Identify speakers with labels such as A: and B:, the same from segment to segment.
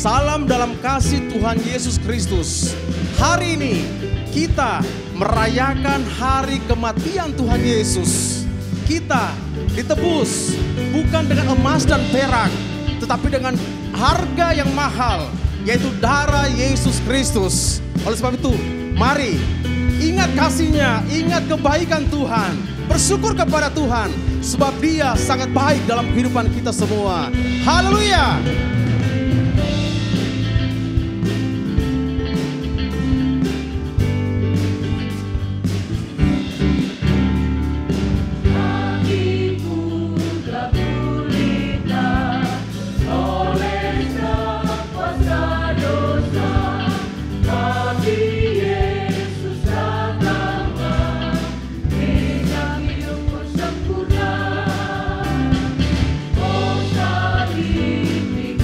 A: Salam dalam kasih Tuhan Yesus Kristus. Hari ini kita merayakan hari kematian Tuhan Yesus. Kita ditebus bukan dengan emas dan perak, tetapi dengan harga yang mahal, yaitu darah Yesus Kristus. Oleh sebab itu, mari ingat kasih-Nya, ingat kebaikan Tuhan, bersyukur kepada Tuhan, sebab Dia sangat baik dalam kehidupan kita semua. Haleluya!
B: Sempurna, oh salib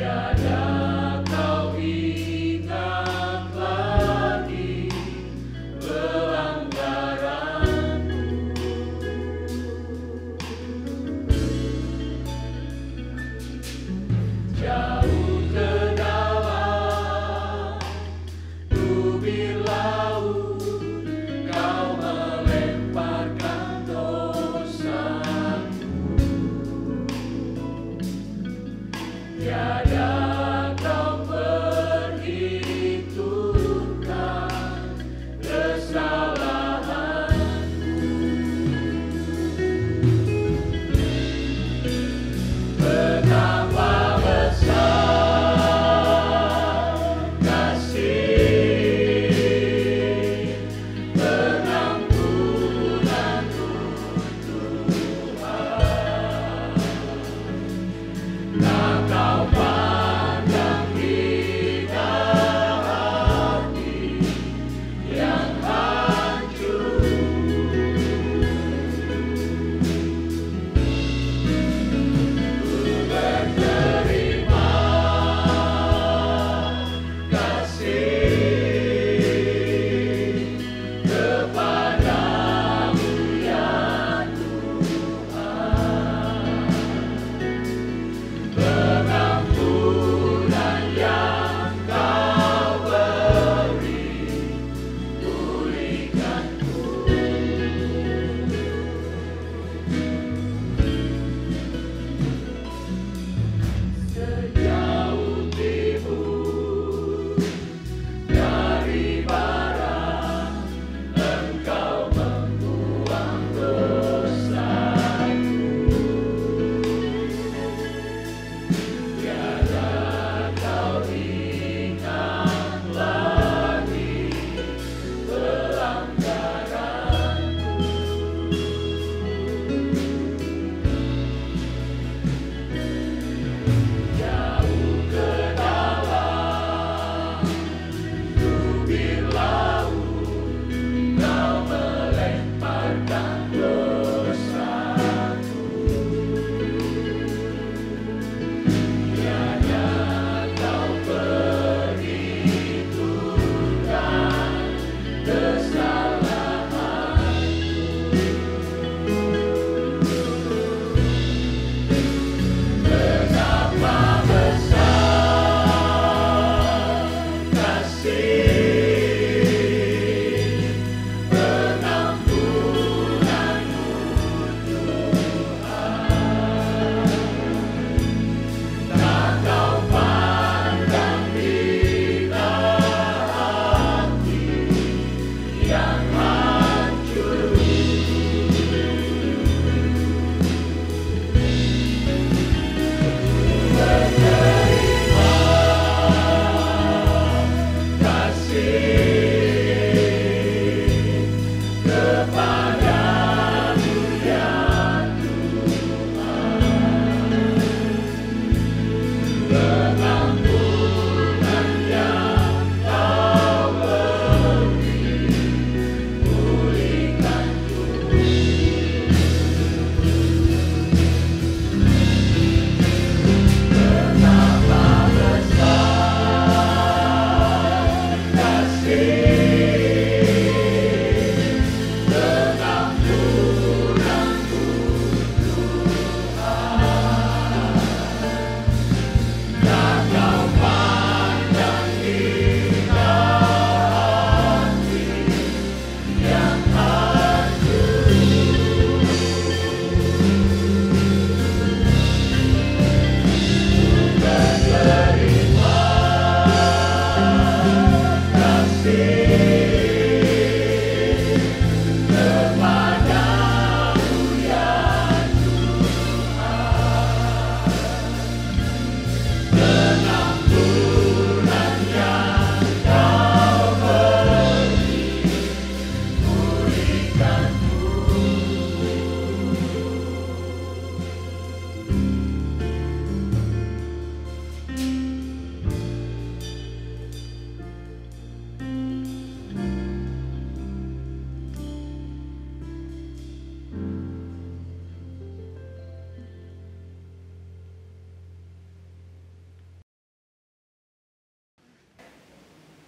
B: Tiada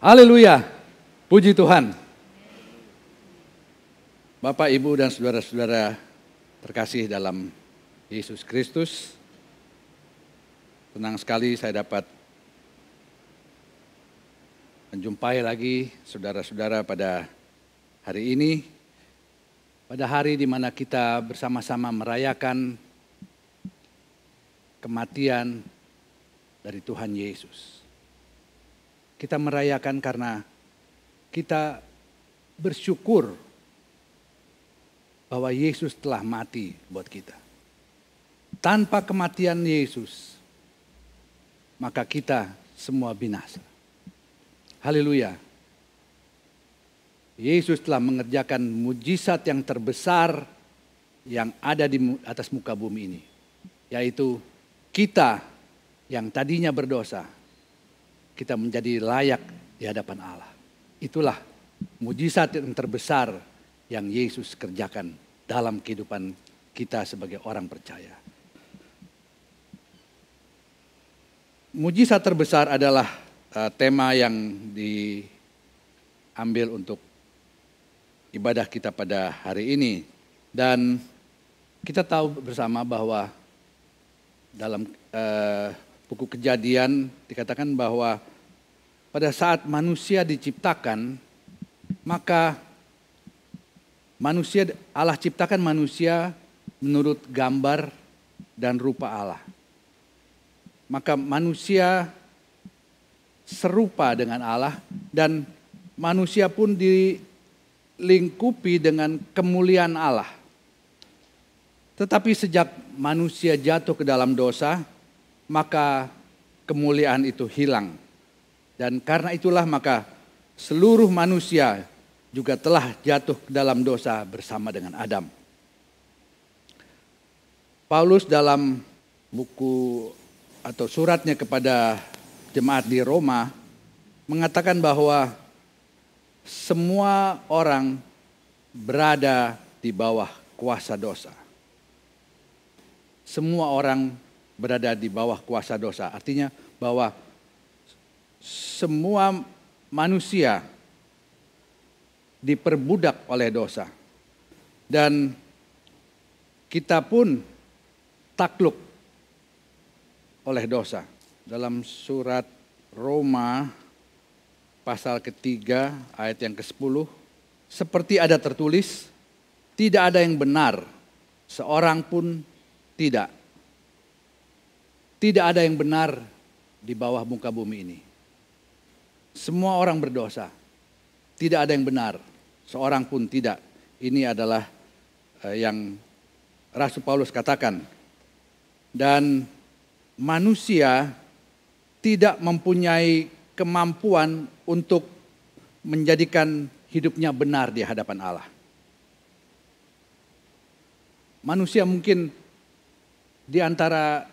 B: Haleluya, puji Tuhan. Bapak, Ibu, dan saudara-saudara terkasih dalam Yesus Kristus, senang sekali saya dapat menjumpai lagi saudara-saudara pada hari ini, pada hari di mana kita bersama-sama merayakan kematian dari Tuhan Yesus. Kita merayakan karena kita bersyukur bahwa Yesus telah mati buat kita. Tanpa kematian Yesus, maka kita semua binasa. Haleluya. Yesus telah mengerjakan mujizat yang terbesar yang ada di atas muka bumi ini. Yaitu kita yang tadinya berdosa, kita menjadi layak di hadapan Allah. Itulah mujizat yang terbesar yang Yesus kerjakan dalam kehidupan kita sebagai orang percaya. Mujizat terbesar adalah tema yang diambil untuk ibadah kita pada hari ini. Dan kita tahu bersama bahwa dalam buku Kejadian dikatakan bahwa pada saat manusia diciptakan, maka Allah ciptakan manusia menurut gambar dan rupa Allah. Maka manusia serupa dengan Allah dan manusia pun dilingkupi dengan kemuliaan Allah. Tetapi sejak manusia jatuh ke dalam dosa, maka kemuliaan itu hilang. Dan karena itulah maka seluruh manusia juga telah jatuh ke dalam dosa bersama dengan Adam. Paulus dalam buku atau suratnya kepada jemaat di Roma mengatakan bahwa semua orang berada di bawah kuasa dosa. Semua orang berada di bawah kuasa dosa. Artinya bahwa semua manusia diperbudak oleh dosa. Dan kita pun takluk oleh dosa. Dalam surat Roma pasal ketiga ayat yang ke-10. Seperti ada tertulis, tidak ada yang benar, seorang pun tidak. Tidak ada yang benar di bawah muka bumi ini. Semua orang berdosa. Tidak ada yang benar, seorang pun tidak. Ini adalah yang Rasul Paulus katakan. Dan manusia tidak mempunyai kemampuan untuk menjadikan hidupnya benar di hadapan Allah. Manusia mungkin di antara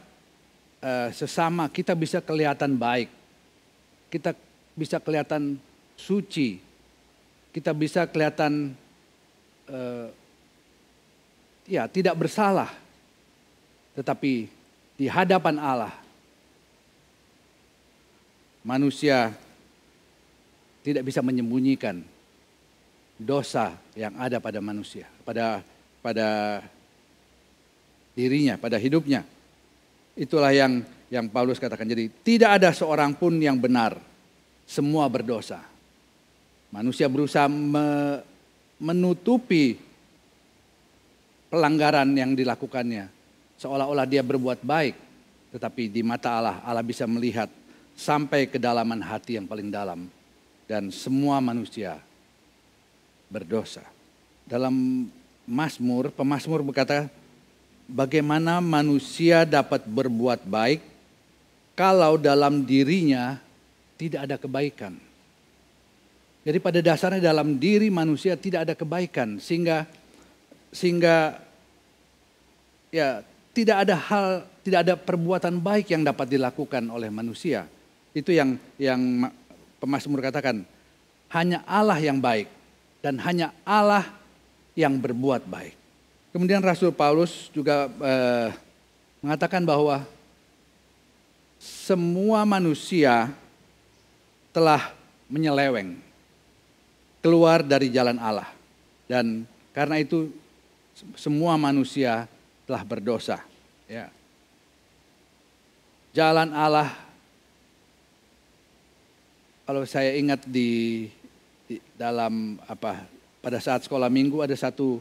B: sesama kita bisa kelihatan baik, kita bisa kelihatan suci, kita bisa kelihatan tidak bersalah, tetapi di hadapan Allah manusia tidak bisa menyembunyikan dosa yang ada pada manusia, pada dirinya, pada hidupnya. Itulah yang Paulus katakan. Jadi tidak ada seorang pun yang benar. Semua berdosa. Manusia berusaha menutupi pelanggaran yang dilakukannya. Seolah-olah dia berbuat baik. Tetapi di mata Allah, Allah bisa melihat sampai kedalaman hati yang paling dalam. Dan semua manusia berdosa. Dalam Mazmur, pemazmur berkata, bagaimana manusia dapat berbuat baik kalau dalam dirinya tidak ada kebaikan. Jadi pada dasarnya dalam diri manusia tidak ada kebaikan. Sehingga ya tidak ada perbuatan baik yang dapat dilakukan oleh manusia. Itu yang pemazmur katakan, hanya Allah yang baik dan hanya Allah yang berbuat baik. Kemudian Rasul Paulus juga mengatakan bahwa semua manusia telah menyeleweng, keluar dari jalan Allah. Dan karena itu semua manusia telah berdosa. Ya. Jalan Allah, kalau saya ingat di dalam pada saat sekolah minggu ada satu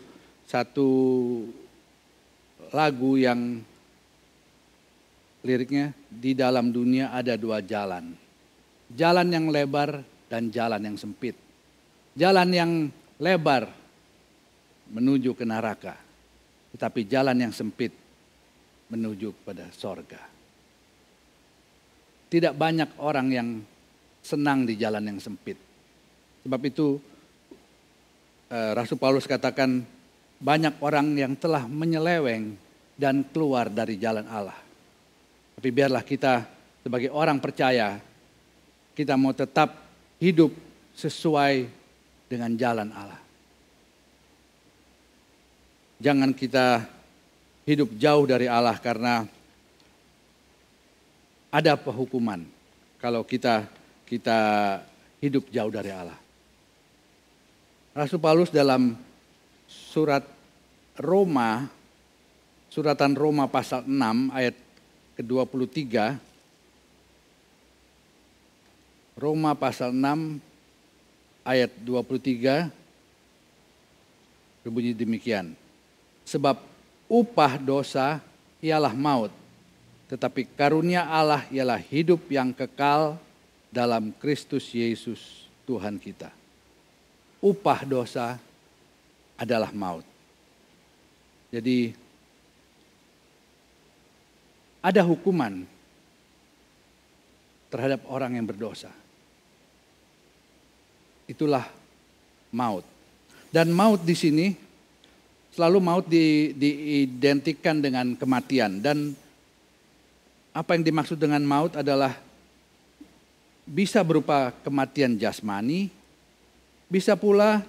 B: lagu yang liriknya, di dalam dunia ada dua jalan. Jalan yang lebar dan jalan yang sempit. Jalan yang lebar menuju ke neraka, tetapi jalan yang sempit menuju pada sorga. Tidak banyak orang yang senang di jalan yang sempit. Sebab itu Rasul Paulus katakan banyak orang yang telah menyeleweng dan keluar dari jalan Allah. Tapi biarlah kita sebagai orang percaya, kita mau tetap hidup sesuai dengan jalan Allah. Jangan kita hidup jauh dari Allah karena ada penghukuman kalau kita hidup jauh dari Allah. Rasul Paulus dalam suratan Roma pasal 6 ayat ke-23, Roma pasal 6 ayat 23 berbunyi demikian. Sebab upah dosa ialah maut, tetapi karunia Allah ialah hidup yang kekal dalam Kristus Yesus Tuhan kita. Upah dosa adalah maut. Jadi ada hukuman terhadap orang yang berdosa. Itulah maut. Dan maut di sini selalu maut diidentikan dengan kematian. Dan apa yang dimaksud dengan maut adalah bisa berupa kematian jasmani, bisa pula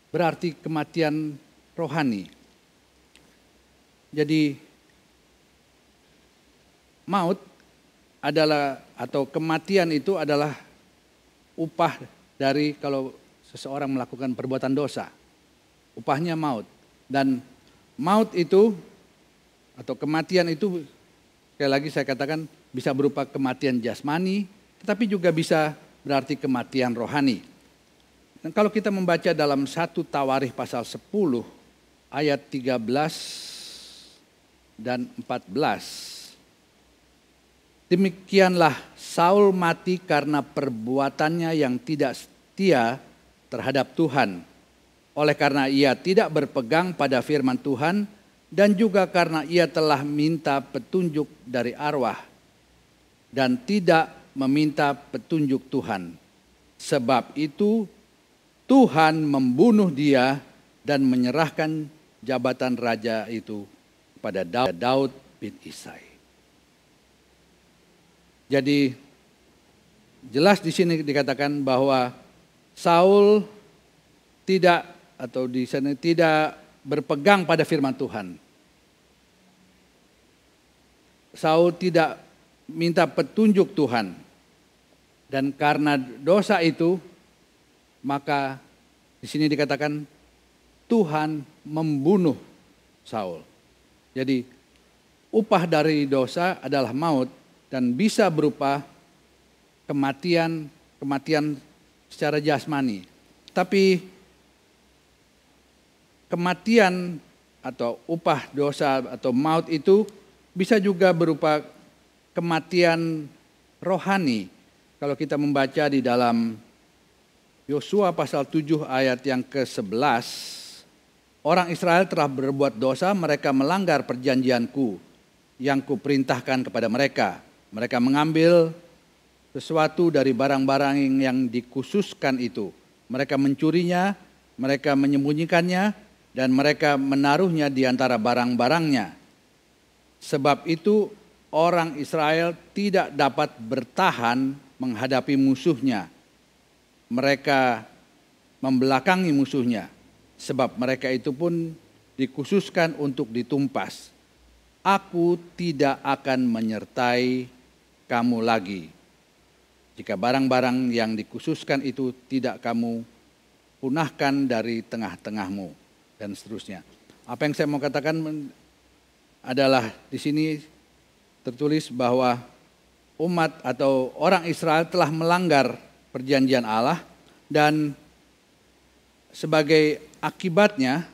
B: berarti kematian rohani. Jadi maut adalah atau kematian itu adalah upah dari kalau seseorang melakukan perbuatan dosa. Upahnya maut. Dan maut itu atau kematian itu sekali lagi saya katakan bisa berupa kematian jasmani, tetapi juga bisa berarti kematian rohani. Dan kalau kita membaca dalam 1 Tawarikh pasal 10 ayat 13 dan 14. Demikianlah Saul mati karena perbuatannya yang tidak setia terhadap Tuhan. Oleh karena ia tidak berpegang pada firman Tuhan dan juga karena ia telah minta petunjuk dari arwah dan tidak meminta petunjuk Tuhan. Sebab itu Tuhan membunuh dia dan menyerahkan jabatan raja itu pada Daud bin Isai. Jadi jelas di sini dikatakan bahwa Saul tidak atau di sana tidak berpegang pada firman Tuhan. Saul tidak minta petunjuk Tuhan. Dan karena dosa itu, maka di sini dikatakan Tuhan membunuh Saul. Jadi upah dari dosa adalah maut dan bisa berupa kematian secara jasmani. Tapi kematian atau upah dosa atau maut itu bisa juga berupa kematian rohani. Kalau kita membaca di dalam Yosua pasal 7 ayat yang ke-11, orang Israel telah berbuat dosa, mereka melanggar perjanjianku yang kuperintahkan kepada mereka. Mereka mengambil sesuatu dari barang-barang yang dikhususkan itu. Mereka mencurinya, mereka menyembunyikannya, dan mereka menaruhnya di antara barang-barangnya. Sebab itu orang Israel tidak dapat bertahan menghadapi musuhnya. Mereka membelakangi musuhnya. Sebab mereka itu pun dikhususkan untuk ditumpas. Aku tidak akan menyertai kamu lagi. Jika barang-barang yang dikhususkan itu tidak kamu punahkan dari tengah-tengahmu, dan seterusnya. Apa yang saya mau katakan adalah di sini tertulis bahwa umat atau orang Israel telah melanggar perjanjian Allah, dan sebagai akibatnya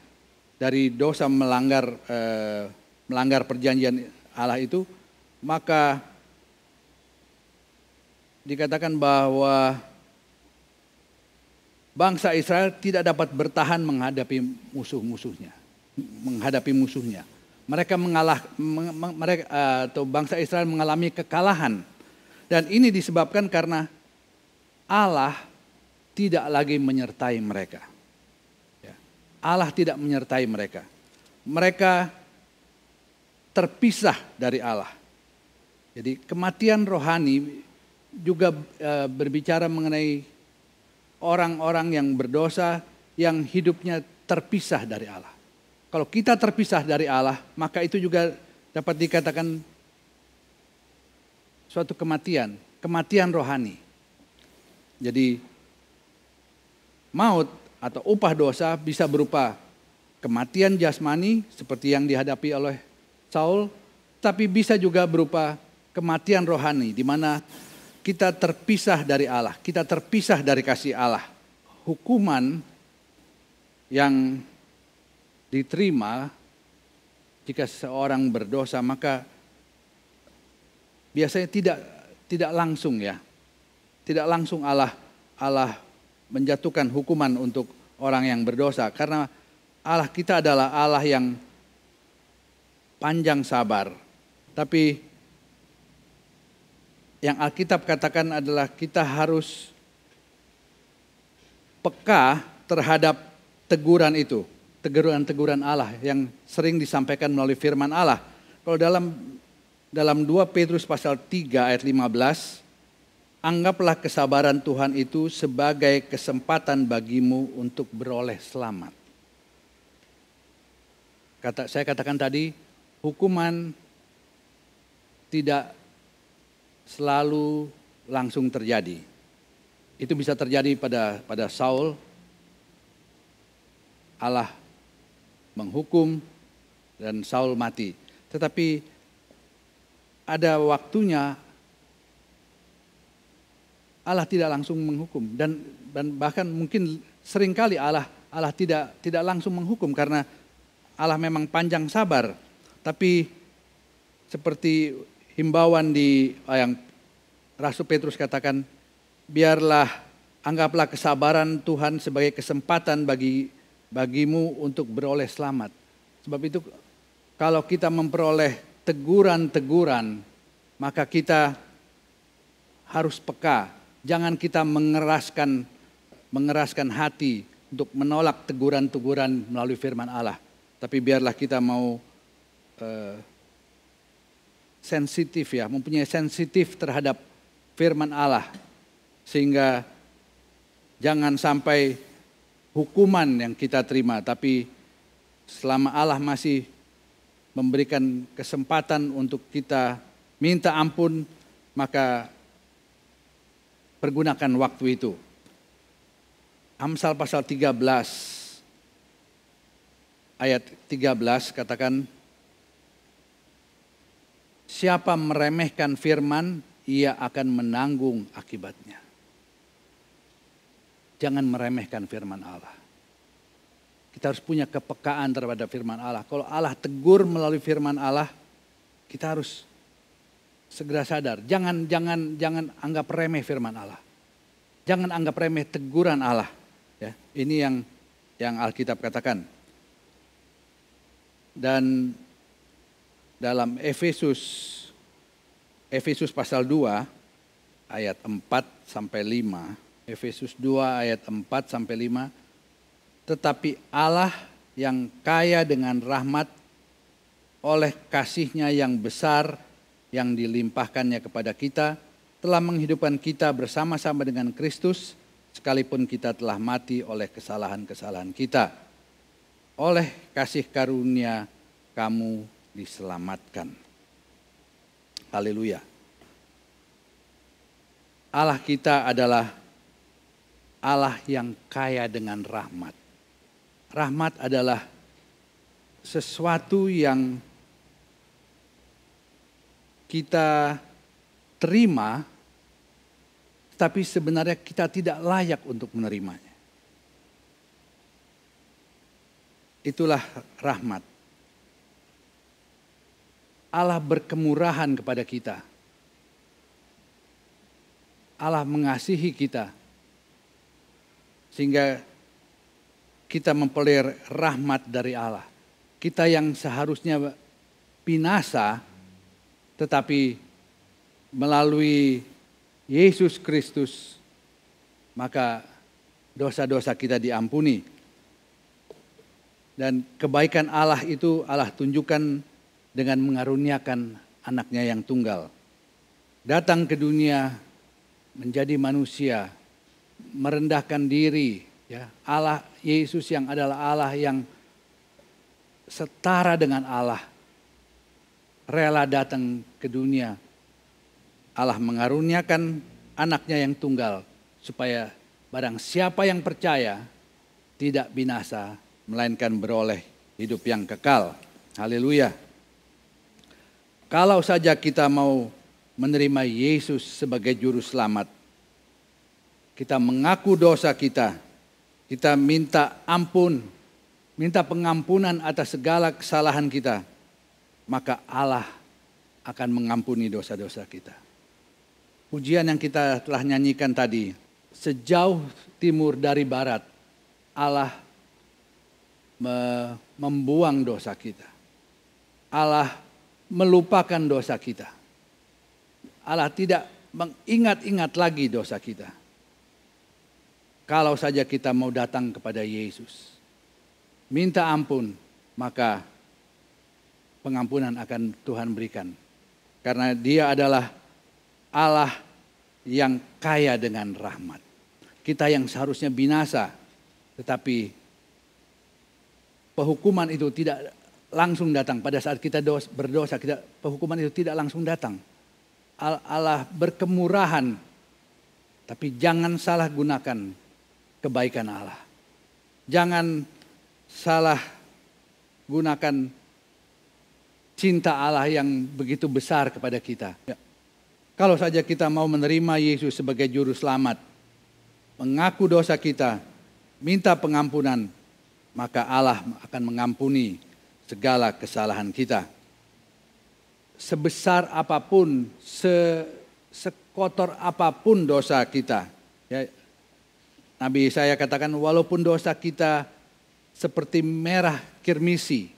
B: dari dosa melanggar perjanjian Allah itu, maka dikatakan bahwa bangsa Israel tidak dapat bertahan menghadapi musuhnya. Mereka atau bangsa Israel mengalami kekalahan, dan ini disebabkan karena Allah tidak lagi menyertai mereka. Allah tidak menyertai mereka. Mereka terpisah dari Allah. Jadi kematian rohani juga berbicara mengenai orang-orang yang berdosa yang hidupnya terpisah dari Allah. Kalau kita terpisah dari Allah, maka itu juga dapat dikatakan suatu kematian rohani. Jadi maut atau upah dosa bisa berupa kematian jasmani seperti yang dihadapi oleh Saul, tapi bisa juga berupa kematian rohani di mana kita terpisah dari Allah, kita terpisah dari kasih Allah. Hukuman yang diterima jika seseorang berdosa, maka biasanya tidak langsung ya. Tidak langsung Allah menjatuhkan hukuman untuk orang yang berdosa, karena Allah kita adalah Allah yang panjang sabar. Tapi yang Alkitab katakan adalah kita harus peka terhadap teguran itu, teguran Allah yang sering disampaikan melalui firman Allah. Kalau dalam 2 Petrus pasal 3 ayat 15, anggaplah kesabaran Tuhan itu sebagai kesempatan bagimu untuk beroleh selamat. Saya katakan tadi, hukuman tidak selalu langsung terjadi. Itu bisa terjadi pada Saul. Allah menghukum dan Saul mati. Tetapi ada waktunya Allah tidak langsung menghukum, dan bahkan mungkin seringkali Allah tidak langsung menghukum karena Allah memang panjang sabar. Tapi seperti himbauan yang Rasul Petrus katakan, anggaplah kesabaran Tuhan sebagai kesempatan bagimu untuk beroleh selamat. Sebab itu kalau kita memperoleh teguran-teguran, maka kita harus peka. Jangan kita mengeraskan hati untuk menolak teguran-teguran melalui firman Allah. Tapi biarlah kita mau sensitif ya, mempunyai sensitif terhadap firman Allah. Sehingga jangan sampai hukuman yang kita terima, tapi selama Allah masih memberikan kesempatan untuk kita minta ampun, maka pergunakan waktu itu. Amsal pasal 13 ayat 13 katakan, siapa meremehkan firman, ia akan menanggung akibatnya. Jangan meremehkan firman Allah. Kita harus punya kepekaan terhadap firman Allah. Kalau Allah tegur melalui firman Allah, kita harus segera sadar. Jangan anggap remeh firman Allah. Jangan anggap remeh teguran Allah. Ya, ini yang Alkitab katakan. Dan dalam Efesus pasal 2 ayat 4 sampai 5. Efesus 2 ayat 4 sampai 5. Tetapi Allah yang kaya dengan rahmat oleh kasih-Nya yang besar yang dilimpahkannya kepada kita, telah menghidupkan kita bersama-sama dengan Kristus, sekalipun kita telah mati oleh kesalahan-kesalahan kita. Oleh kasih karunia kamu diselamatkan. Haleluya. Allah kita adalah Allah yang kaya dengan rahmat. Rahmat adalah sesuatu yang kita terima, tapi sebenarnya kita tidak layak untuk menerimanya. Itulah rahmat. Allah berkemurahan kepada kita. Allah mengasihi kita. Sehingga kita memperoleh rahmat dari Allah. Kita yang seharusnya binasa, tetapi melalui Yesus Kristus, maka dosa-dosa kita diampuni. Dan kebaikan Allah itu Allah tunjukkan dengan mengaruniakan anaknya yang tunggal. Datang ke dunia, menjadi manusia, merendahkan diri. Ya, Allah Yesus yang adalah Allah yang setara dengan Allah, rela datang ke dunia. Allah mengaruniakan anaknya yang tunggal supaya barang siapa yang percaya tidak binasa, melainkan beroleh hidup yang kekal. Haleluya. Kalau saja kita mau menerima Yesus sebagai juru selamat, kita mengaku dosa kita, kita minta ampun, minta pengampunan atas segala kesalahan kita, maka Allah akan mengampuni dosa-dosa kita. Pujian yang kita telah nyanyikan tadi, sejauh timur dari barat, Allah membuang dosa kita. Allah melupakan dosa kita. Allah tidak mengingat-ingat lagi dosa kita. Kalau saja kita mau datang kepada Yesus, minta ampun, maka pengampunan akan Tuhan berikan. Karena Dia adalah Allah yang kaya dengan rahmat. Kita yang seharusnya binasa, tetapi penghukuman itu tidak langsung datang. Pada saat kita berdosa, penghukuman itu tidak langsung datang. Allah berkemurahan, tapi jangan salah gunakan kebaikan Allah. Jangan salah gunakan cinta Allah yang begitu besar kepada kita. Ya. Kalau saja kita mau menerima Yesus sebagai juru selamat, mengaku dosa kita, minta pengampunan, maka Allah akan mengampuni segala kesalahan kita. Sebesar apapun, sekotor apapun dosa kita. Ya, Nabi Yesaya katakan walaupun dosa kita seperti merah kirmisi,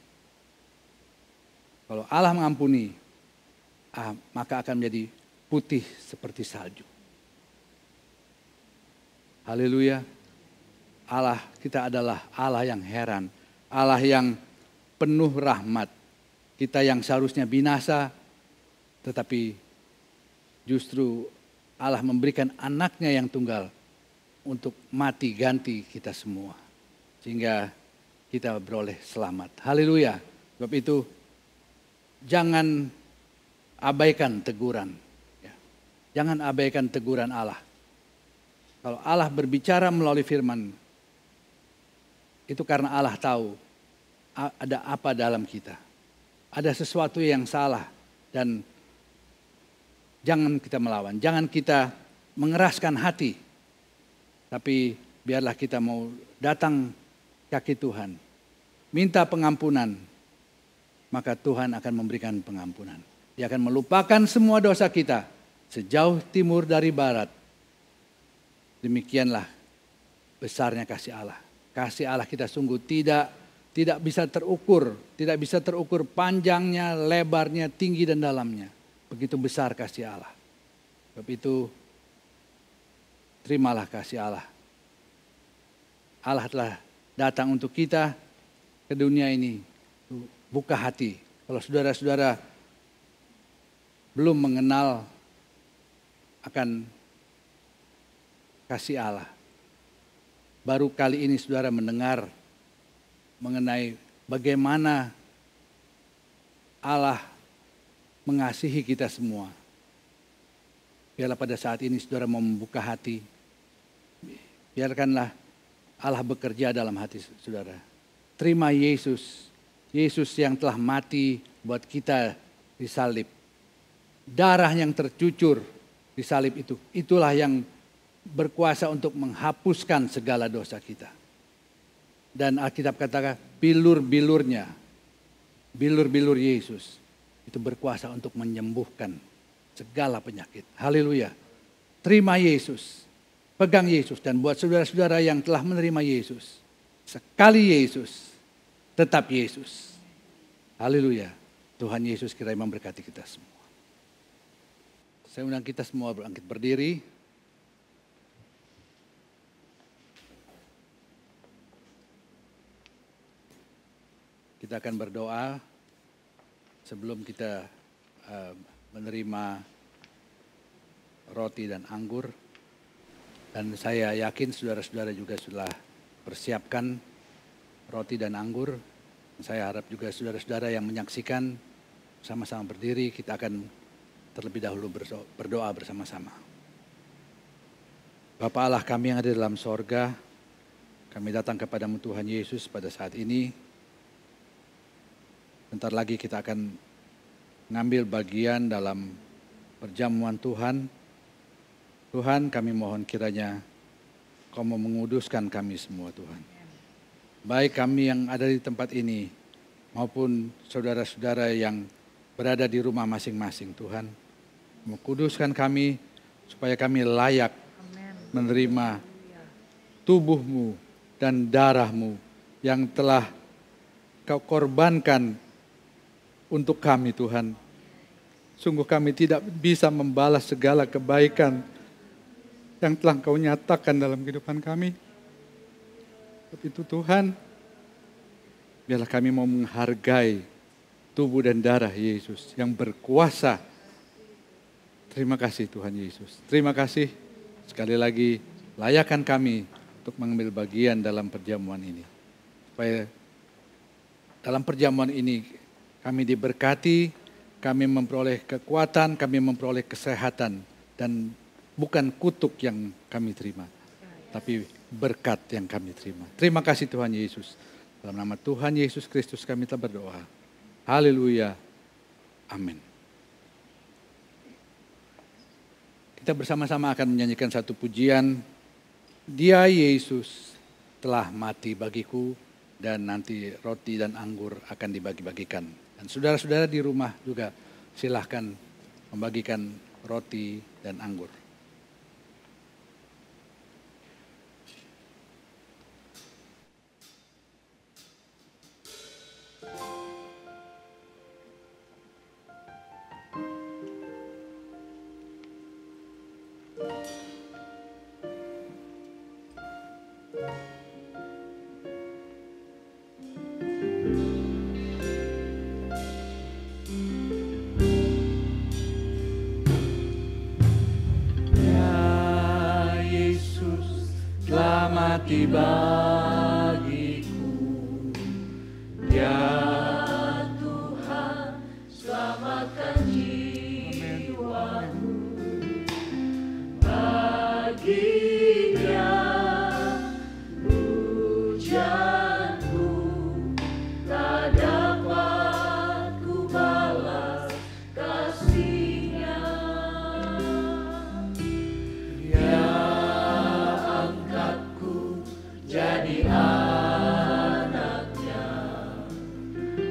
B: kalau Allah mengampuni, maka akan menjadi putih seperti salju. Haleluya. Allah kita adalah Allah yang heran, Allah yang penuh rahmat. Kita yang seharusnya binasa, tetapi justru Allah memberikan anaknya yang tunggal untuk mati ganti kita semua. Sehingga kita beroleh selamat. Haleluya. Sebab itu jangan abaikan teguran. Ya. Jangan abaikan teguran Allah. Kalau Allah berbicara melalui firman, itu karena Allah tahu ada apa dalam kita. Ada sesuatu yang salah dan jangan kita melawan. Jangan kita mengeraskan hati. Tapi biarlah kita mau datang kaki Tuhan. Minta pengampunan. Maka Tuhan akan memberikan pengampunan. Dia akan melupakan semua dosa kita. Sejauh timur dari barat. Demikianlah besarnya kasih Allah. Kasih Allah kita sungguh tidak bisa terukur. Tidak bisa terukur panjangnya, lebarnya, tinggi dan dalamnya. Begitu besar kasih Allah. Sebab itu terimalah kasih Allah. Allah telah datang untuk kita ke dunia ini. Buka hati. Kalau saudara-saudara belum mengenal akan kasih Allah, baru kali ini saudara mendengar mengenai bagaimana Allah mengasihi kita semua. Biarlah pada saat ini saudara mau membuka hati. Biarkanlah Allah bekerja dalam hati saudara. Terima Yesus. Yesus yang telah mati buat kita di salib. Darah yang tercucur di salib itu. Itulah yang berkuasa untuk menghapuskan segala dosa kita. Dan Alkitab katakan bilur-bilurnya. Bilur-bilur Yesus. Itu berkuasa untuk menyembuhkan segala penyakit. Haleluya. Terima Yesus. Pegang Yesus. Dan buat saudara-saudara yang telah menerima Yesus. Sekali Yesus. Tetap Yesus. Haleluya. Tuhan Yesus kiranya memberkati kita semua. Saya undang kita semua bangkit berdiri. Kita akan berdoa sebelum kita menerima roti dan anggur. Dan saya yakin saudara-saudara juga sudah persiapkan roti dan anggur. Saya harap juga saudara-saudara yang menyaksikan sama-sama berdiri, kita akan terlebih dahulu berdoa bersama-sama. Bapa Allah kami yang ada dalam sorga, kami datang kepadamu Tuhan Yesus pada saat ini. Bentar lagi kita akan mengambil bagian dalam perjamuan Tuhan. Tuhan kami mohon kiranya Kau mau menguduskan kami semua Tuhan. Baik kami yang ada di tempat ini maupun saudara-saudara yang berada di rumah masing-masing Tuhan. Menguduskan kami supaya kami layak menerima tubuh-Mu dan darah-Mu yang telah Kau korbankan untuk kami Tuhan. Sungguh kami tidak bisa membalas segala kebaikan yang telah Kau nyatakan dalam kehidupan kami. Tapi itu Tuhan, biarlah kami mau menghargai tubuh dan darah Yesus yang berkuasa. Terima kasih Tuhan Yesus. Terima kasih sekali lagi layakkan kami untuk mengambil bagian dalam perjamuan ini. Supaya dalam perjamuan ini kami diberkati, kami memperoleh kekuatan, kami memperoleh kesehatan. Dan bukan kutuk yang kami terima, tapi berkat yang kami terima. Terima kasih Tuhan Yesus. Dalam nama Tuhan Yesus Kristus kami telah berdoa. Haleluya. Amin. Kita bersama-sama akan menyanyikan satu pujian. Dia Yesus telah mati bagiku, dan nanti roti dan anggur akan dibagi-bagikan. Dan saudara-saudara di rumah juga silahkan membagikan roti dan anggur.
C: Mati bagiku, ya Tuhan, selamatkan jiwaku. Bagi Dia pujianku, tak dapat ku balas kasih-Nya. Jadi anaknya,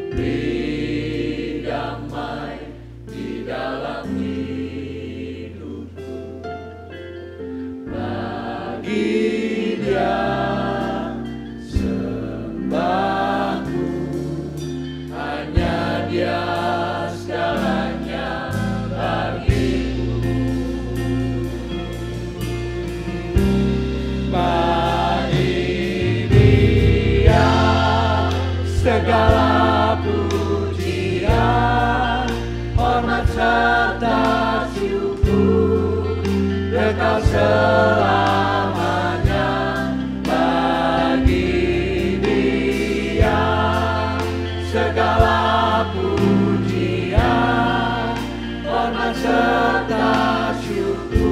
C: beri damai di dalam hidupku. Bagi Dia sembahku, hanya Dia segalanya bagiku. Segala pujian, hormat serta syukur, kekal selamanya bagi Dia. Segala pujian, hormat serta syukur.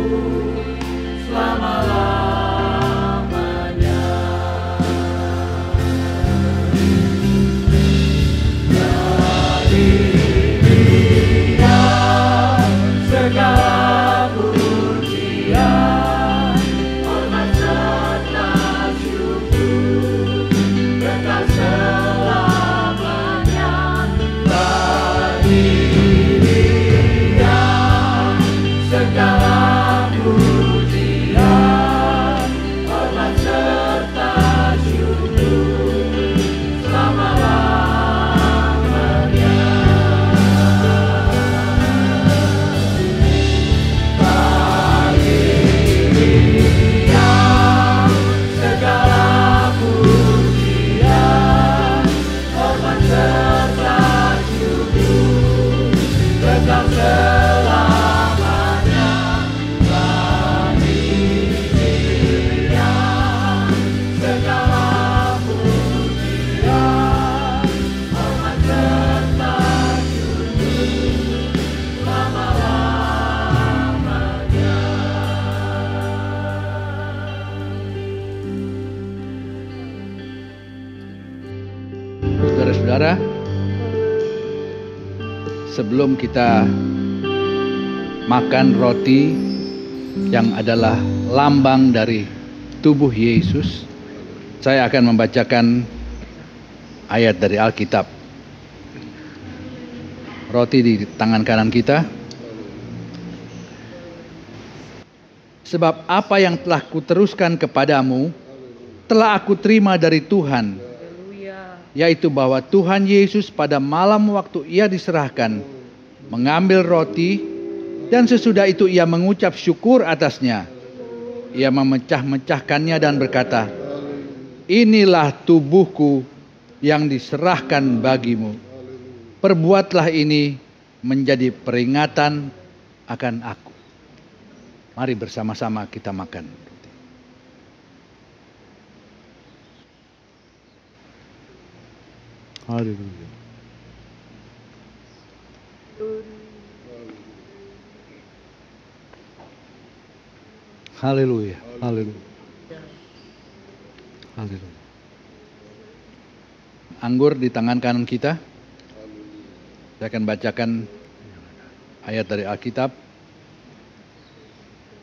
B: sebelum kita makan roti yang adalah lambang dari tubuh Yesus, saya akan membacakan ayat dari Alkitab. Roti di tangan kanan kita. Sebab apa yang telah kuteruskan kepadamu telah aku terima dari Tuhan, yaitu bahwa Tuhan Yesus pada malam waktu ia diserahkan mengambil roti, dan sesudah itu ia mengucap syukur atasnya. Ia memecah-mecahkannya dan berkata, "Inilah tubuhku yang diserahkan bagimu. Perbuatlah ini menjadi peringatan akan aku." Mari bersama-sama kita makan. Haleluya. Haleluya. Haleluya. Haleluya. Anggur di tangan kanan kita. Saya akan bacakan ayat dari Alkitab.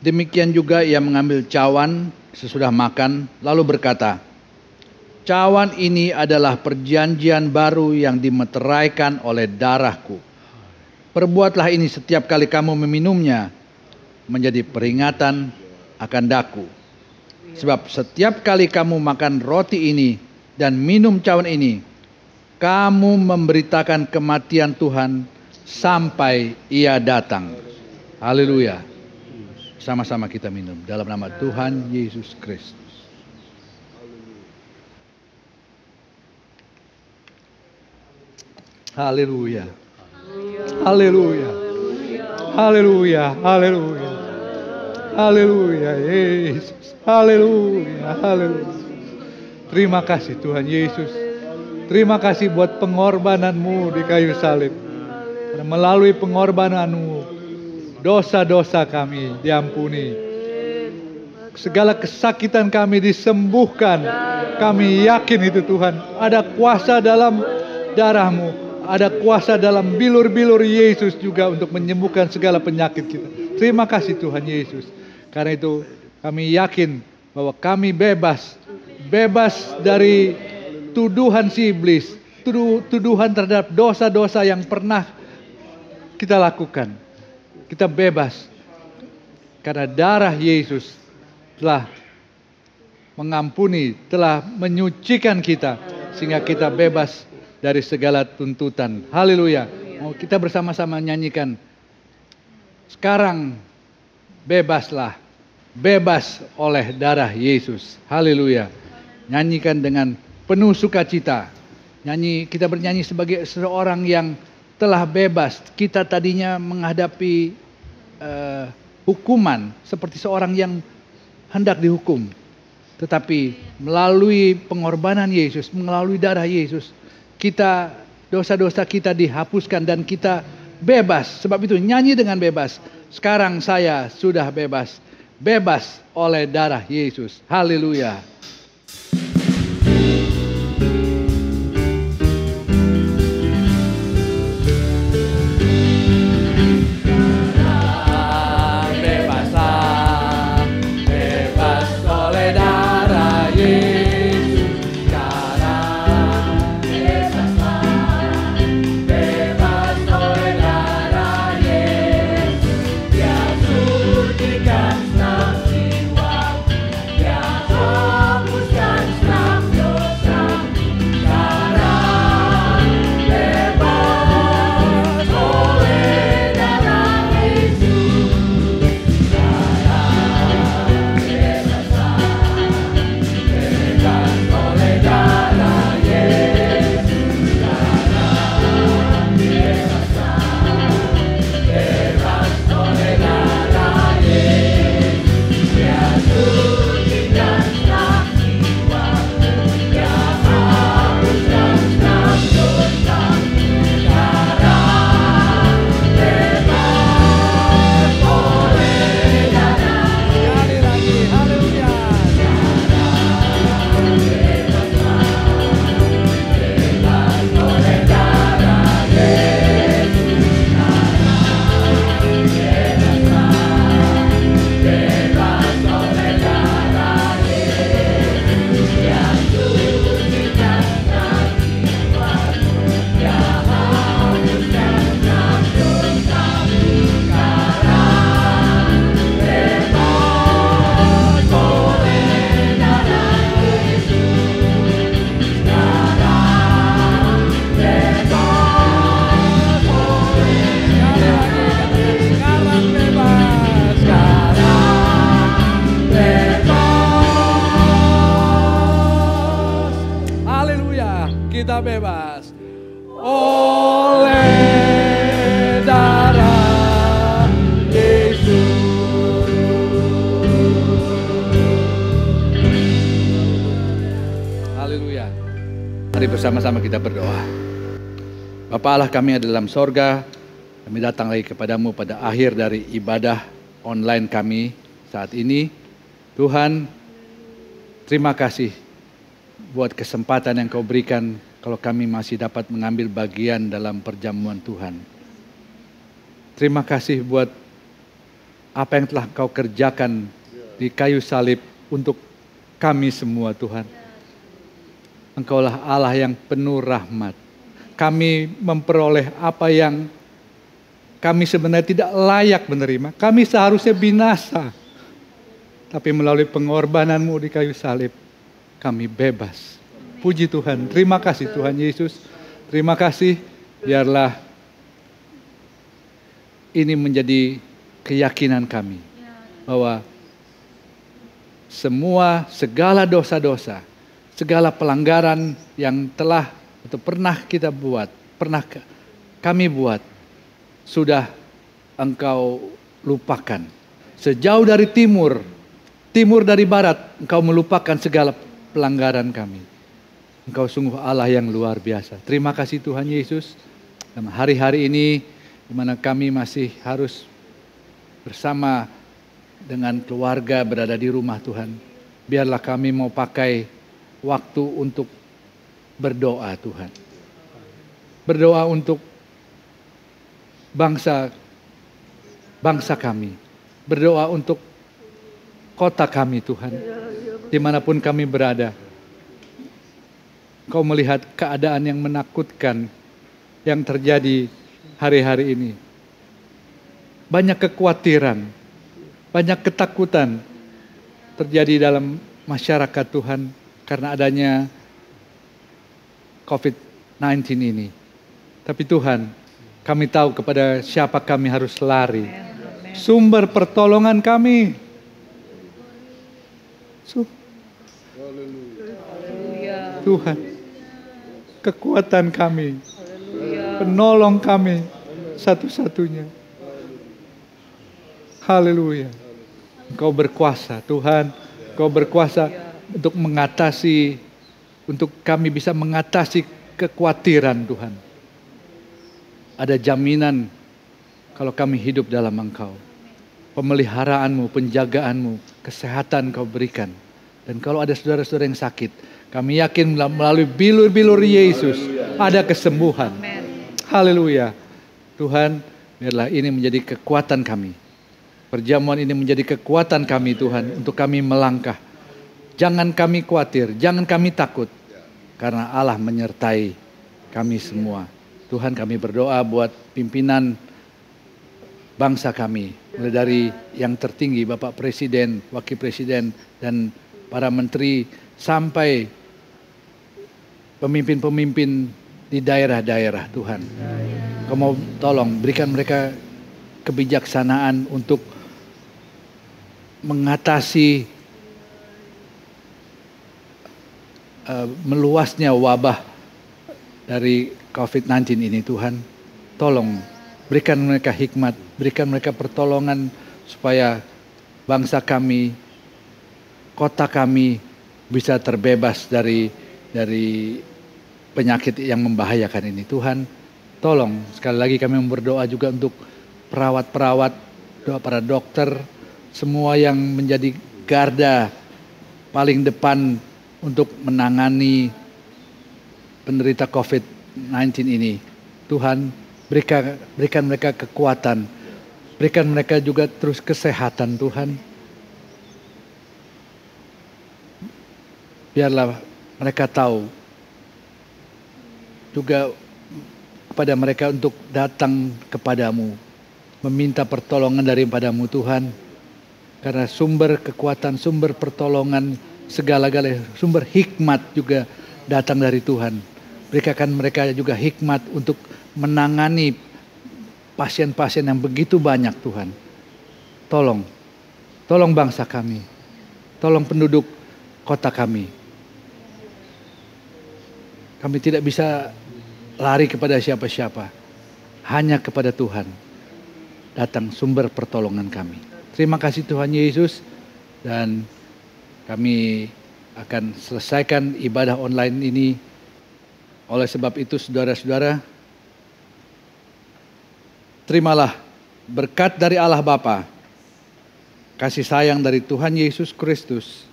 B: Demikian juga ia mengambil cawan sesudah makan, lalu berkata, "Cawan ini adalah perjanjian baru yang dimeteraikan oleh darahku. Perbuatlah ini setiap kali kamu meminumnya, menjadi peringatan akan daku. Sebab setiap kali kamu makan roti ini dan minum cawan ini, kamu memberitakan kematian Tuhan sampai ia datang." Haleluya. Sama-sama kita minum dalam nama Tuhan Yesus Kristus. Haleluya. Haleluya. Haleluya. Haleluya. Haleluya Yesus. Haleluya. Haleluya. Terima kasih Tuhan Yesus. Terima kasih buat pengorbananmu di kayu salib. Dan melalui pengorbananmu, dosa-dosa kami diampuni. Segala kesakitan kami disembuhkan. Kami yakin itu Tuhan. Ada kuasa dalam darah-Mu. Ada kuasa dalam bilur-bilur Yesus juga untuk menyembuhkan segala penyakit kita. Terima kasih Tuhan Yesus. Karena itu kami yakin bahwa kami bebas. Bebas dari tuduhan si iblis. Tuduhan terhadap dosa-dosa yang pernah kita lakukan. Kita bebas karena darah Yesus telah mengampuni, telah menyucikan kita sehingga kita bebas dari segala tuntutan. Haleluya. Mau kita bersama-sama nyanyikan. Sekarang bebaslah, bebas oleh darah Yesus. Haleluya. Nyanyikan dengan penuh sukacita. Kita bernyanyi sebagai seorang yang telah bebas. Kita tadinya menghadapi hukuman seperti seorang yang hendak dihukum, tetapi melalui pengorbanan Yesus, melalui darah Yesus, dosa-dosa kita dihapuskan dan kita bebas. Sebab itu nyanyi dengan bebas. Sekarang saya sudah bebas, bebas oleh darah Yesus. Haleluya.
C: Sucikan setiap jiwa, dia hapus
B: bersama-sama kita berdoa. Bapa Allah kami ada dalam sorga, kami datang lagi kepadamu pada akhir dari ibadah online kami saat ini. Tuhan, terima kasih buat kesempatan yang kau berikan kalau kami masih dapat mengambil bagian dalam perjamuan Tuhan. Terima kasih buat apa yang telah kau kerjakan di kayu salib untuk kami semua Tuhan. Engkaulah Allah yang penuh rahmat. Kami memperoleh apa yang kami sebenarnya tidak layak menerima. Kami seharusnya binasa. Tapi melalui pengorbananmu di kayu salib, kami bebas. Puji Tuhan. Terima kasih Tuhan Yesus. Terima kasih. Biarlah ini menjadi keyakinan kami. Bahwa segala dosa-dosa, segala pelanggaran yang telah atau pernah kita buat, pernah kami buat, sudah Engkau lupakan. Sejauh dari timur dari barat, Engkau melupakan segala pelanggaran kami. Engkau sungguh Allah yang luar biasa. Terima kasih Tuhan Yesus. Dalam hari-hari ini, di mana kami masih harus bersama dengan keluarga berada di rumah Tuhan. Biarlah kami mau pakai waktu untuk berdoa Tuhan. Berdoa untuk bangsa kami. Berdoa untuk kota kami Tuhan. Dimanapun kami berada. Kau melihat keadaan yang menakutkan yang terjadi hari-hari ini. Banyak kekhawatiran, banyak ketakutan terjadi dalam masyarakat Tuhan karena adanya COVID-19 ini. Tapi Tuhan, kami tahu kepada siapa kami harus lari. Sumber pertolongan kami. Tuhan, kekuatan kami, penolong kami satu-satunya. Haleluya. Engkau berkuasa Tuhan. Engkau berkuasa untuk mengatasi, untuk kami bisa mengatasi kekhawatiran Tuhan. Ada jaminan kalau kami hidup dalam Engkau. Pemeliharaanmu, penjagaanmu, kesehatan Kau berikan. Dan kalau ada saudara-saudara yang sakit, kami yakin melalui bilur-bilur Yesus ada kesembuhan. Haleluya. Tuhan, biarlah ini menjadi kekuatan kami. Perjamuan ini menjadi kekuatan kami Tuhan untuk kami melangkah. Jangan kami khawatir, jangan kami takut. Karena Allah menyertai kami semua. Tuhan, kami berdoa buat pimpinan bangsa kami. Mulai dari yang tertinggi, Bapak Presiden, Wakil Presiden, dan para menteri, sampai pemimpin-pemimpin di daerah-daerah Tuhan. Kau mau tolong berikan mereka kebijaksanaan untuk mengatasi meluasnya wabah dari COVID-19 ini Tuhan. Tolong berikan mereka hikmat, berikan mereka pertolongan supaya bangsa kami, kota kami bisa terbebas dari penyakit yang membahayakan ini. Tuhan, tolong sekali lagi kami berdoa juga untuk perawat-perawat, para dokter, semua yang menjadi garda paling depan untuk menangani penderita COVID-19 ini. Tuhan, berikan mereka kekuatan, berikan mereka juga terus kesehatan Tuhan. Biarlah mereka tahu juga kepada mereka untuk datang kepadamu, meminta pertolongan daripadamu Tuhan. Karena sumber kekuatan, sumber pertolongan, segala-galanya, sumber hikmat juga datang dari Tuhan. Berikan mereka juga hikmat untuk menangani pasien-pasien yang begitu banyak Tuhan. Tolong bangsa kami, tolong penduduk kota kami. Kami tidak bisa lari kepada siapa-siapa, hanya kepada Tuhan datang sumber pertolongan kami. Terima kasih Tuhan Yesus, dan kami akan selesaikan ibadah online ini Oleh sebab itu saudara-saudara, terimalah berkat dari Allah Bapa, kasih sayang dari Tuhan Yesus Kristus,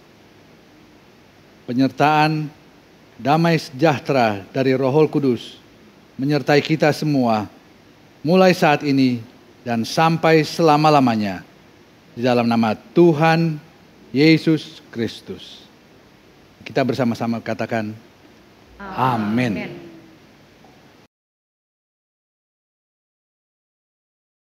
B: penyertaan damai sejahtera dari Roh Kudus menyertai kita semua mulai saat ini dan sampai selama-lamanya, di dalam nama Tuhan Yesus Kristus. Kita bersama-sama katakan amin.